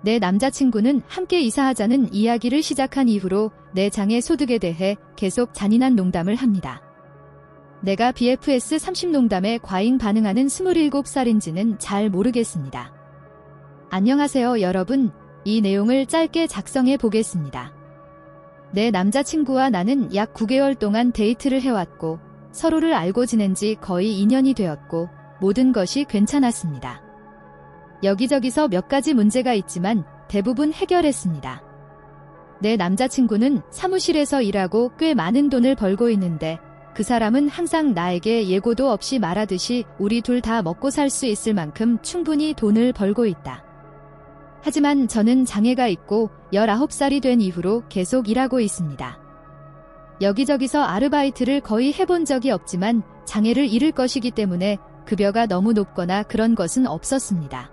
내 남자친구는 함께 이사하자는 이야기를 시작한 이후로 내 장애 소득에 대해 계속 잔인한 농담을 합니다. 내가 BFS 30 농담에 과잉 반응하는 27살인지는 잘 모르겠습니다. 안녕하세요 여러분, 이 내용을 짧게 작성해 보겠습니다. 내 남자친구와 나는 약 9개월 동안 데이트를 해왔고 서로를 알고 지낸 지 거의 2년이 되었고 모든 것이 괜찮았습니다. 여기저기서 몇 가지 문제가 있지만 대부분 해결했습니다. 내 남자친구는 사무실에서 일하고 꽤 많은 돈을 벌고 있는데 그 사람은 항상 나에게 예고도 없이 말하듯이 우리 둘 다 먹고 살 수 있을 만큼 충분히 돈을 벌고 있다. 하지만 저는 장애가 있고 19살이 된 이후로 계속 일하고 있습니다. 여기저기서 아르바이트를 거의 해본 적이 없지만 장애를 잃을 것이기 때문에 급여가 너무 높거나 그런 것은 없었습니다.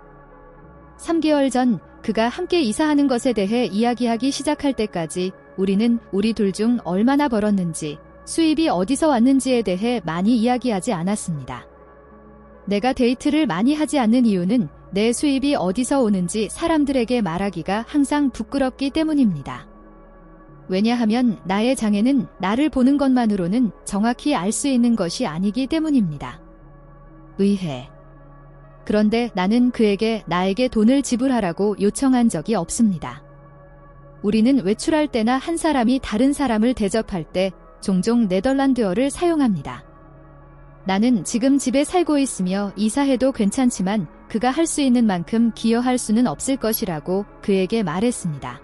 3개월 전 그가 함께 이사하는 것에 대해 이야기하기 시작할 때까지 우리는 우리 둘 중 얼마나 벌었는지, 수입이 어디서 왔는지에 대해 많이 이야기하지 않았습니다. 내가 데이트를 많이 하지 않는 이유는 내 수입이 어디서 오는지 사람들에게 말하기가 항상 부끄럽기 때문입니다. 왜냐하면 나의 장애는 나를 보는 것만으로는 정확히 알 수 있는 것이 아니기 때문입니다. 의해. 그런데 나는 그에게 나에게 돈을 지불하라고 요청한 적이 없습니다. 우리는 외출할 때나 한 사람이 다른 사람을 대접할 때 종종 네덜란드어를 사용합니다. 나는 지금 집에 살고 있으며 이사해도 괜찮지만 그가 할 수 있는 만큼 기여할 수는 없을 것이라고 그에게 말했습니다.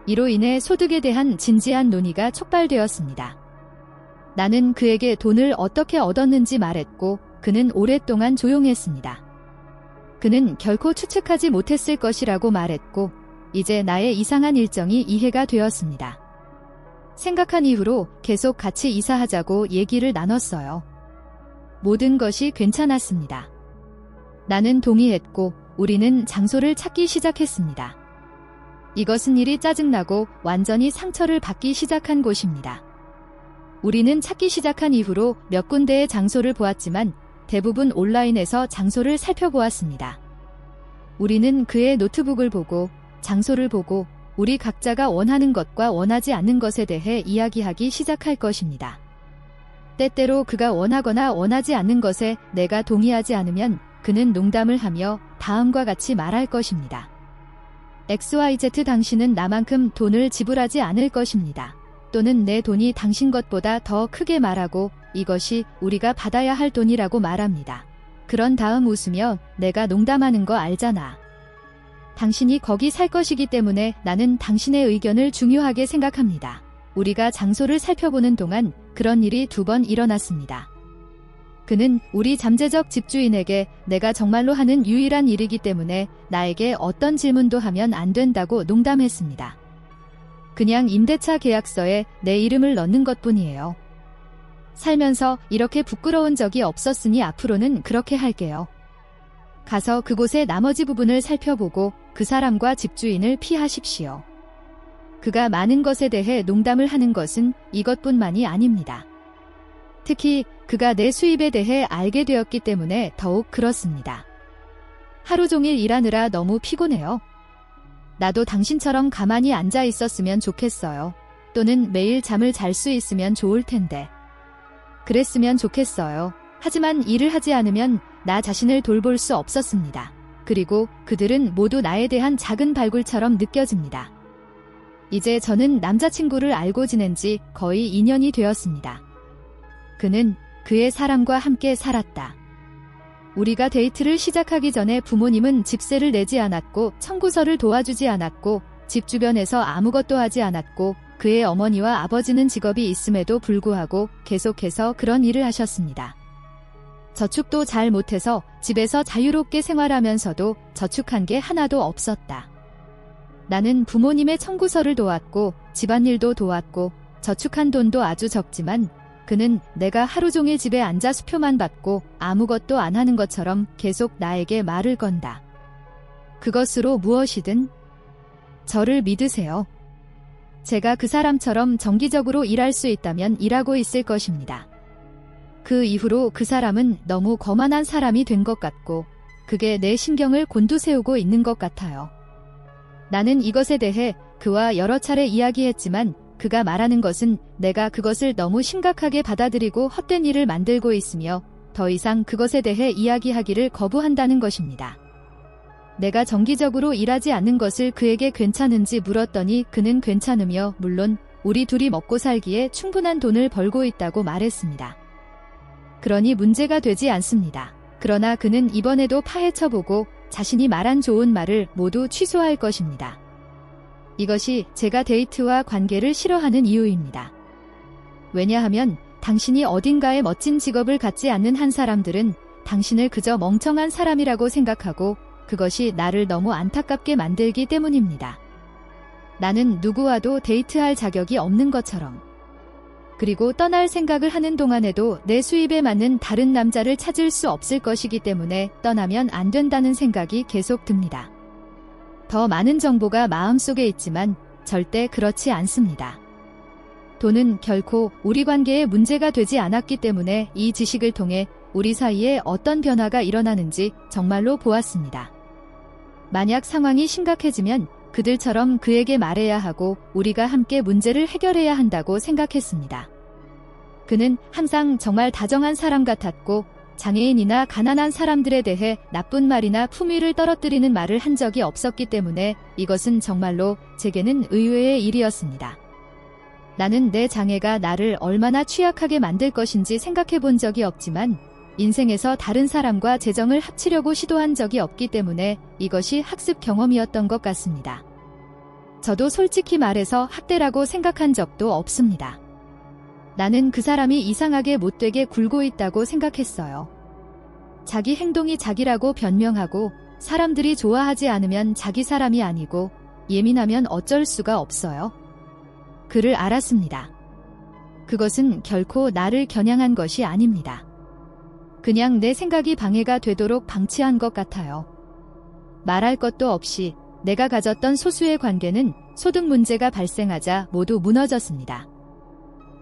이로 인해 소득에 대한 진지한 논의가 촉발되었습니다. 나는 그에게 돈을 어떻게 얻었는지 말했고 그는 오랫동안 조용했습니다. 그는 결코 추측하지 못했을 것이라고 말했고 이제 나의 이상한 일정이 이해가 되었습니다. 생각한 이후로 계속 같이 이사하자고 얘기를 나눴어요. 모든 것이 괜찮았습니다. 나는 동의했고 우리는 장소를 찾기 시작했습니다. 이것은 일이 짜증나고 완전히 상처를 받기 시작한 곳입니다. 우리는 찾기 시작한 이후로 몇 군데의 장소를 보았지만 대부분 온라인에서 장소를 살펴보았습니다. 우리는 그의 노트북을 보고 장소를 보고 우리 각자가 원하는 것과 원하지 않는 것에 대해 이야기하기 시작할 것입니다. 때때로 그가 원하거나 원하지 않는 것에 내가 동의하지 않으면 그는 농담을 하며 다음과 같이 말할 것입니다. XYZ 당신은 나만큼 돈을 지불하지 않을 것입니다. 또는 내 돈이 당신 것보다 더 크게 말하고 이것이 우리가 받아야 할 돈이라고 말합니다. 그런 다음 웃으며 내가 농담하는 거 알잖아. 당신이 거기 살 것이기 때문에 나는 당신의 의견을 중요하게 생각합니다. 우리가 장소를 살펴보는 동안 그런 일이 2번 일어났습니다. 그는 우리 잠재적 집주인에게 내가 정말로 하는 유일한 일이기 때문에 나에게 어떤 질문도 하면 안 된다고 농담했습니다. 그냥 임대차 계약서에 내 이름을 넣는 것뿐이에요. 살면서 이렇게 부끄러운 적이 없었으니 앞으로는 그렇게 할게요. 가서 그곳의 나머지 부분을 살펴보고 그 사람과 집주인을 피하십시오. 그가 많은 것에 대해 농담을 하는 것은 이것뿐만이 아닙니다. 특히 그가 내 수입에 대해 알게 되었기 때문에 더욱 그렇습니다. 하루 종일 일하느라 너무 피곤해요. 나도 당신처럼 가만히 앉아 있었으면 좋겠어요. 또는 매일 잠을 잘 수 있으면 좋을 텐데. 그랬으면 좋겠어요. 하지만 일을 하지 않으면 나 자신을 돌볼 수 없었습니다. 그리고 그들은 모두 나에 대한 작은 발굴처럼 느껴집니다. 이제 저는 남자친구를 알고 지낸 지 거의 2년이 되었습니다. 그는 그의 사람과 함께 살았다. 우리가 데이트를 시작하기 전에 부모님은 집세를 내지 않았고 청구서를 도와주지 않았고 집 주변에서 아무것도 하지 않았고 그의 어머니와 아버지는 직업이 있음에도 불구하고 계속해서 그런 일을 하셨습니다. 저축도 잘 못해서 집에서 자유롭게 생활하면서도 저축한 게 하나도 없었다. 나는 부모님의 청구서를 도왔고 집안일도 도왔고 저축한 돈도 아주 적지만 그는 내가 하루 종일 집에 앉아 수표만 받고 아무것도 안 하는 것처럼 계속 나에게 말을 건다. 그것으로 무엇이든 저를 믿으세요. 제가 그 사람처럼 정기적으로 일할 수 있다면 일하고 있을 것입니다. 그 이후로 그 사람은 너무 거만한 사람이 된 것 같고 그게 내 신경을 곤두세우고 있는 것 같아요. 나는 이것에 대해 그와 여러 차례 이야기했지만 그가 말하는 것은 내가 그것을 너무 심각하게 받아들이고 헛된 일을 만들고 있으며 더 이상 그것에 대해 이야기하기를 거부한다는 것입니다. 내가 정기적으로 일하지 않는 것을 그에게 괜찮은지 물었더니 그는 괜찮으며 물론 우리 둘이 먹고 살기에 충분한 돈을 벌고 있다고 말했습니다. 그러니 문제가 되지 않습니다. 그러나 그는 이번에도 파헤쳐보고 자신이 말한 좋은 말을 모두 취소할 것입니다. 이것이 제가 데이트와 관계를 싫어하는 이유입니다. 왜냐하면 당신이 어딘가에 멋진 직업을 갖지 않는 한 사람들은 당신을 그저 멍청한 사람이라고 생각하고 그것이 나를 너무 안타깝게 만들기 때문입니다. 나는 누구와도 데이트할 자격이 없는 것처럼. 그리고 떠날 생각을 하는 동안에도 내 수입에 맞는 다른 남자를 찾을 수 없을 것이기 때문에 떠나면 안 된다는 생각이 계속 듭니다. 더 많은 정보가 마음속에 있지만 절대 그렇지 않습니다. 돈은 결코 우리 관계에 문제가 되지 않았기 때문에 이 지식을 통해 우리 사이에 어떤 변화가 일어나는지 정말로 보았습니다. 만약 상황이 심각해지면 그들처럼 그에게 말해야 하고 우리가 함께 문제를 해결해야 한다고 생각했습니다. 그는 항상 정말 다정한 사람 같았고 장애인이나 가난한 사람들에 대해 나쁜 말이나 품위를 떨어뜨리는 말을 한 적이 없었기 때문에 이것은 정말로 제게는 의외의 일이었습니다. 나는 내 장애가 나를 얼마나 취약하게 만들 것인지 생각해 본 적이 없지만 인생에서 다른 사람과 재정을 합치려고 시도한 적이 없기 때문에 이것이 학습 경험이었던 것 같습니다. 저도 솔직히 말해서 학대라고 생각한 적도 없습니다. 나는 그 사람이 이상하게 못되게 굴고 있다고 생각했어요. 자기 행동이 자기라고 변명하고 사람들이 좋아하지 않으면 자기 사람이 아니고 예민하면 어쩔 수가 없어요. 그를 알았습니다. 그것은 결코 나를 겨냥한 것이 아닙니다. 그냥 내 생각이 방해가 되도록 방치한 것 같아요. 말할 것도 없이 내가 가졌던 소수의 관계는 소득 문제가 발생하자 모두 무너졌습니다.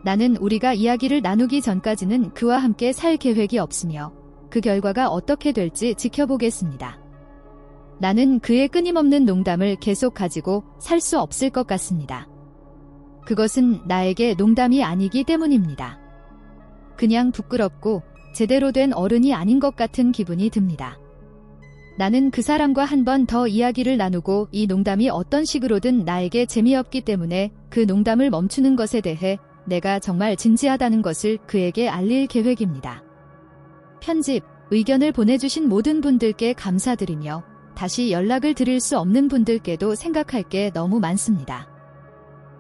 나는 우리가 이야기를 나누기 전까지는 그와 함께 살 계획이 없으며 그 결과가 어떻게 될지 지켜보겠습니다. 나는 그의 끊임없는 농담을 계속 가지고 살 수 없을 것 같습니다. 그것은 나에게 농담이 아니기 때문입니다. 그냥 부끄럽고 제대로 된 어른이 아닌 것 같은 기분이 듭니다. 나는 그 사람과 한 번 더 이야기를 나누고 이 농담이 어떤 식으로든 나에게 재미없기 때문에 그 농담을 멈추는 것에 대해 내가 정말 진지하다는 것을 그에게 알릴 계획입니다. 편집, 의견을 보내주신 모든 분들께 감사드리며 다시 연락을 드릴 수 없는 분들께도 생각할 게 너무 많습니다.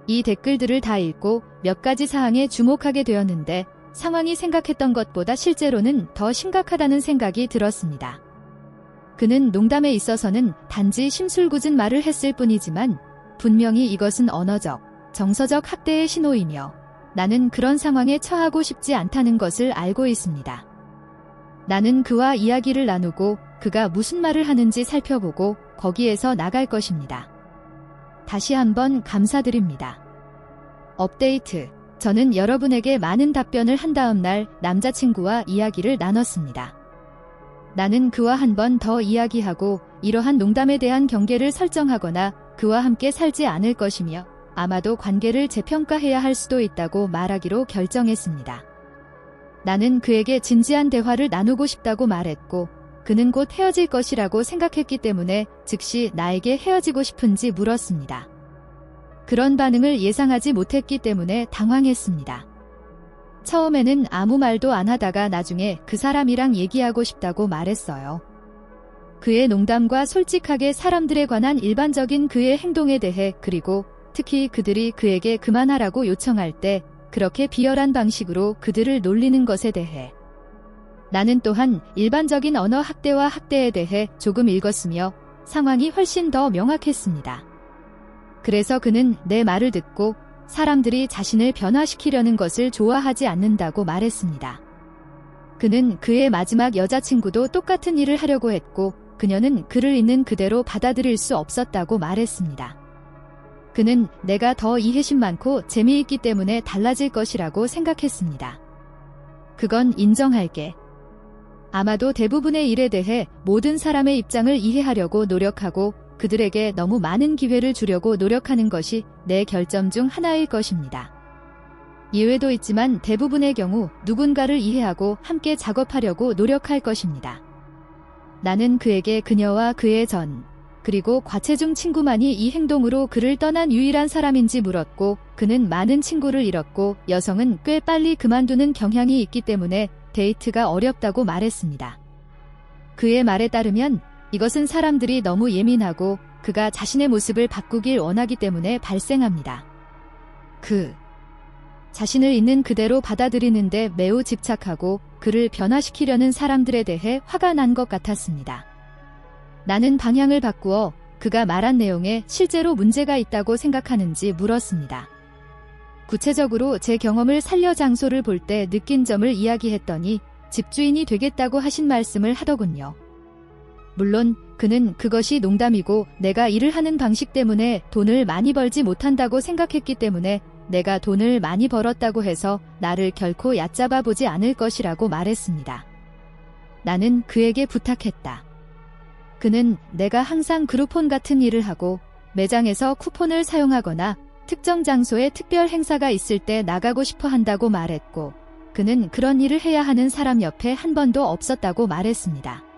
이 댓글들을 다 읽고 몇 가지 사항에 주목하게 되었는데 상황이 생각했던 것보다 실제로는 더 심각하다는 생각이 들었습니다. 그는 농담에 있어서는 단지 심술궂은 말을 했을 뿐이지만 분명히 이것은 언어적, 정서적 학대의 신호이며 나는 그런 상황에 처하고 싶지 않다는 것을 알고 있습니다. 나는 그와 이야기를 나누고 그가 무슨 말을 하는지 살펴보고 거기에서 나갈 것입니다. 다시 한번 감사드립니다. 업데이트. 저는 여러분에게 많은 답변을 한 다음 날 남자친구와 이야기를 나눴습니다. 나는 그와 한 번 더 이야기하고 이러한 농담에 대한 경계를 설정하거나 그와 함께 살지 않을 것이며 아마도 관계를 재평가해야 할 수도 있다고 말하기로 결정했습니다. 나는 그에게 진지한 대화를 나누고 싶다고 말했고 그는 곧 헤어질 것이라고 생각했기 때문에 즉시 나에게 헤어지고 싶은지 물었습니다. 그런 반응을 예상하지 못했기 때문에 당황했습니다. 처음에는 아무 말도 안 하다가 나중에 그 사람이랑 얘기하고 싶다고 말했어요. 그의 농담과 솔직하게 사람들에 관한 일반적인 그의 행동에 대해 그리고 특히 그들이 그에게 그만하라고 요청할 때 그렇게 비열한 방식으로 그들을 놀리는 것에 대해 나는 또한 일반적인 언어 학대와 학대에 대해 조금 읽었으며 상황이 훨씬 더 명확했습니다. 그래서 그는 내 말을 듣고 사람들이 자신을 변화시키려는 것을 좋아하지 않는다고 말했습니다. 그는 그의 마지막 여자친구도 똑같은 일을 하려고 했고 그녀는 그를 있는 그대로 받아들일 수 없었다고 말했습니다. 그는 내가 더 이해심 많고 재미있기 때문에 달라질 것이라고 생각했습니다. 그건 인정할게. 아마도 대부분의 일에 대해 모든 사람의 입장을 이해하려고 노력하고 그들에게 너무 많은 기회를 주려고 노력하는 것이 내 결점 중 하나일 것입니다. 예외도 있지만 대부분의 경우 누군가를 이해하고 함께 작업하려고 노력할 것입니다. 나는 그에게 그녀와 그의 전, 그리고 과체중 친구만이 이 행동으로 그를 떠난 유일한 사람인지 물었고, 그는 많은 친구를 잃었고 여성은 꽤 빨리 그만두는 경향이 있기 때문에 데이트가 어렵다고 말했습니다. 그의 말에 따르면 이것은 사람들이 너무 예민하고 그가 자신의 모습을 바꾸길 원하기 때문에 발생합니다. 자신을 있는 그대로 받아들이는데 매우 집착하고 그를 변화시키려는 사람들에 대해 화가 난 것 같았습니다. 나는 방향을 바꾸어 그가 말한 내용에 실제로 문제가 있다고 생각하는지 물었습니다. 구체적으로 제 경험을 살려 장소를 볼 때 느낀 점을 이야기했더니 집주인이 되겠다고 하신 말씀을 하더군요. 물론 그는 그것이 농담이고 내가 일을 하는 방식 때문에 돈을 많이 벌지 못한다고 생각했기 때문에 내가 돈을 많이 벌었다고 해서 나를 결코 얕잡아 보지 않을 것이라고 말했습니다. 나는 그에게 부탁했다. 그는 내가 항상 그루폰 같은 일을 하고 매장에서 쿠폰을 사용하거나 특정 장소에 특별 행사가 있을 때 나가고 싶어 한다고 말했고, 그는 그런 일을 해야 하는 사람 옆에 한 번도 없었다고 말했습니다.